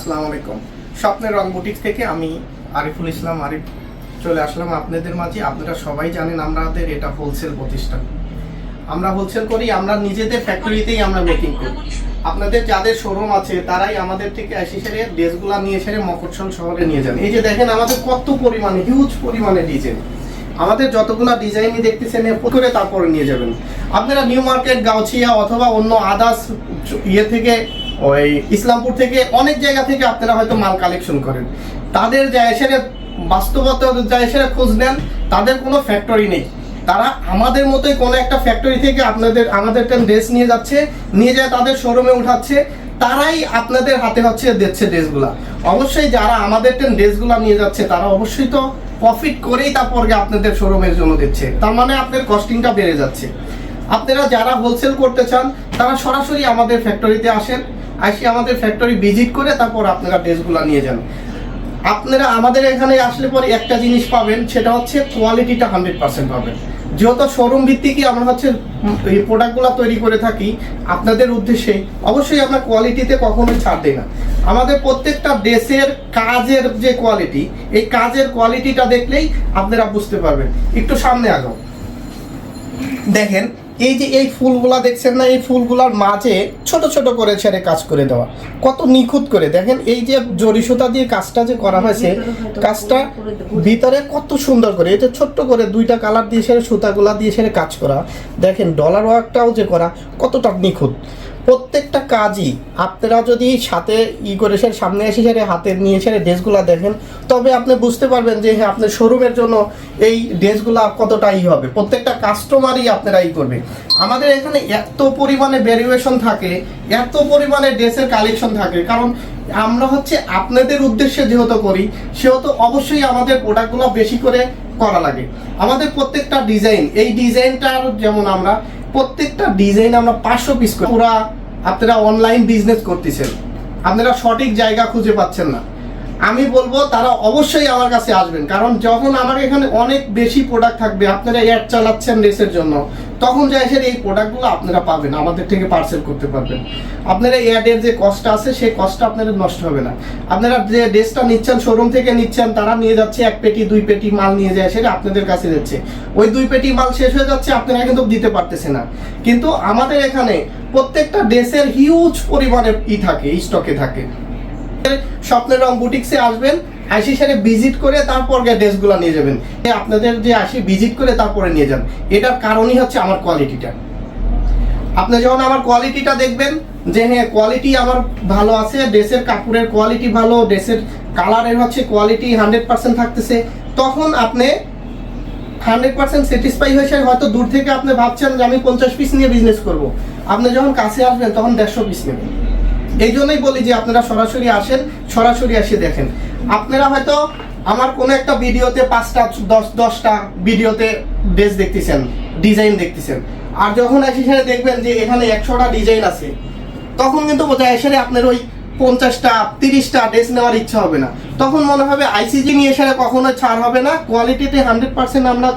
আসসালামু আলাইকুম। স্বপ্নের রং বুটিক থেকে আমি আরিফুল ইসলাম আরিফ চলে আসলাম আপনাদের মাঝে। আপনারা সবাই জানেন আমাদের এটা হোলসেল প্রতিষ্ঠান। আমরা হোলসেল করি, আমরা নিজেদের ফ্যাক্টরিতেই আমরা মেকিং করি। আপনাদের যাদের শোরুম আছে তারাই আমাদের থেকে এসে সেরে ড্রেসগুলো নিয়ে সেরে মফস্বল শহরে নিয়ে যান। এই যে দেখেন আমাদের কত পরিমাণে হিউজ পরিমাণে ডিজাইন, আমাদের যতগুলা ডিজাইনই দেখতেছেন করে তারপরে নিয়ে যাবেন। আপনারা নিউ মার্কেট, গাউছিয়া অথবা অন্য আদার্স ইয়ে থেকে ওই ইসলামপুর থেকে অনেক জায়গা থেকে আপনারা হয়তো মাল কালেকশন করেন। তাদের যায় সেরে বাস্তবতা যায় সেরে খোঁজ নেন, তাদের কোনো ফ্যাক্টরি নেই। তারা আমাদের মতোই কোনো একটা ফ্যাক্টরি থেকে আমাদের ড্রেস নিয়ে যাচ্ছে, নিয়ে যায় তাদের শোরুমে উঠাচ্ছে, তারাই আপনাদের হাতে হচ্ছে দিচ্ছে ড্রেসগুলা। অবশ্যই যারা আমাদের ড্রেসগুলা নিয়ে যাচ্ছে তারা অবশ্যই তো প্রফিট করেই তারপরে আপনাদের শোরুমের জন্য দিচ্ছে, তার মানে আপনার কস্টিংটা বেড়ে যাচ্ছে। আপনারা যারা হোলসেল করতে চান তারা সরাসরি আমাদের ফ্যাক্টরিতে আসেন, আসি আমাদের ফ্যাক্টরি ভিজিট করে তারপর আপনারা ড্রেসগুলো নিয়ে যান। আপনারা আমাদের এখানে আসলে পরে একটা জিনিস পাবেন, সেটা হচ্ছে কোয়ালিটিটা 100% পাবেন। যেহেতু শোরুম ভিত্তিকই আমরা হচ্ছে এই প্রোডাক্টগুলো তৈরি করে থাকি আপনাদের উদ্দেশ্যে, অবশ্যই আমরা কোয়ালিটিতে কখনোই ছাড় দিই না। আমাদের প্রত্যেকটা ড্রেসের কাজের যে কোয়ালিটি, এই কাজের কোয়ালিটিটা দেখলেই আপনারা বুঝতে পারবেন। একটু সামনে আগাও, দেখেন এই যে এই ফুলগুলা দেখছেন না, এই ফুলগুলার মাঝে ছোট ছোট করে ছেড়ে কাজ করে দেওয়া, কত নিখুঁত করে। দেখেন এই যে জরি সুতা দিয়ে কাজটা যে করা হয়েছে, কাজটা ভিতরে কত সুন্দর করে, এটা ছোট্ট করে দুইটা কালার দিয়ে সেরে সুতাগুলা দিয়ে সেরে কাজ করা। দেখেন ডলার ওয়ার্কটাও যে করা কতটা নিখুঁত। প্রত্যেকটা কাজই আপনারা যদি সাথে করে সেরে সামনে এসে সেরে হাতে নিয়ে সেরে ড্রেসগুলা দেখেন, তবে আপনি বুঝতে পারবেন যে হ্যাঁ আপনার শোরুমের জন্য এই ড্রেসগুলা কতটা হবে। প্রত্যেকটা কাস্টমারই আপনারা করবে। আমাদের এখানে এত পরিমাণে ভ্যারিয়েশন থাকে, এত পরিমাণে ড্রেসের কালেকশন থাকে, কারণ আমরা হচ্ছে আপনাদের উদ্দেশ্যে যেহেতু করি সেহেতু অবশ্যই আমাদের প্রোডাক্টগুলো বেশি করে করা লাগে। আমাদের প্রত্যেকটা ডিজাইন, এই ডিজাইনটার যেমন আমরা প্রত্যেকটা ডিজাইন আমরা 500 পিস করি। পুরা আপনারা অনলাইন বিজনেস করতেছেন, আপনারা সঠিক জায়গা খুঁজে পাচ্ছেন না, আমি বলবো তারা অবশ্যই আমার কাছে আসবেন। কারণ যখন আমার এখানে অনেক বেশি প্রোডাক্ট থাকবে, আপনারা অ্যাড চালাচ্ছেন ড্রেসের জন্য, তখন যাই এসে এই প্রোডাক্টগুলো আপনারা পাবেন, আমাদের থেকে পার্সেল করতে পারবেন। আপনারা অ্যাডের যে কস্টটা আছে সেই কস্টটা আপনাদের নষ্ট হবে না। আপনারা যে ড্রেসটা নিচ্ছেন শোরুম থেকে নিচ্ছেন, তারা নিয়ে যাচ্ছে 1 পেটি 2 পেটি মাল নিয়ে যায়, সেটা আপনাদের কাছে যাচ্ছে। ওই 2 পেটি মাল শেষ হয়ে যাচ্ছে, আপনারা কিন্তু দিতে পারতেছে না। কিন্তু আমাদের এখানে প্রত্যেকটা ড্রেসের হিউজ পরিমাণে থাকে, স্টকে থাকে। স্বপ্নের রং বুটিক্সে আসবেন, আসি সেরে ভিজিট করে তারপর ড্রেসগুলো নিয়ে যাবেন। আপনাদের যে আসি ভিজিট করে তারপরে নিয়ে যান, এটার কারণই হচ্ছে আমার কোয়ালিটিটা। আপনি যখন আমার কোয়ালিটিটা দেখবেন যে হ্যাঁ কোয়ালিটি আমার ভালো আছে, ড্রেসের কাপড়ের কোয়ালিটি ভালো, ড্রেসের কালারের হচ্ছে কোয়ালিটি 100% থাকতেছে, তখন আপনি 100% স্যাটিসফাই হয়েছে। হয়তো দূর থেকে আপনি ভাবছেন যে আমি 50 পিস নিয়ে বিজনেস করব, আপনি যখন কাছে আসবেন তখন 150 পিস নেবেন। এই জন্যই বলি যে আপনারা সরাসরি আসেন, সরাসরি এসে দেখেন। আপনারা হয়তো আমার কোনো একটা ভিডিওতে 5টা 10টা ভিডিওতে ড্রেস দেখতেছেন, ডিজাইন দেখতেছেন, আর যখন এসে সেখানে দেখবেন যে এখানে 100টা ডিজাইন আছে, তখন কিন্তু বোঝা এসে আপনার ওই 50টা 30টা ড্রেস নেওয়ার ইচ্ছা হবে না। তখন মনে হবে আইসিজি নিয়ে এসে কখনো ছাড় হবে না, কোয়ালিটিতে 100% আমরা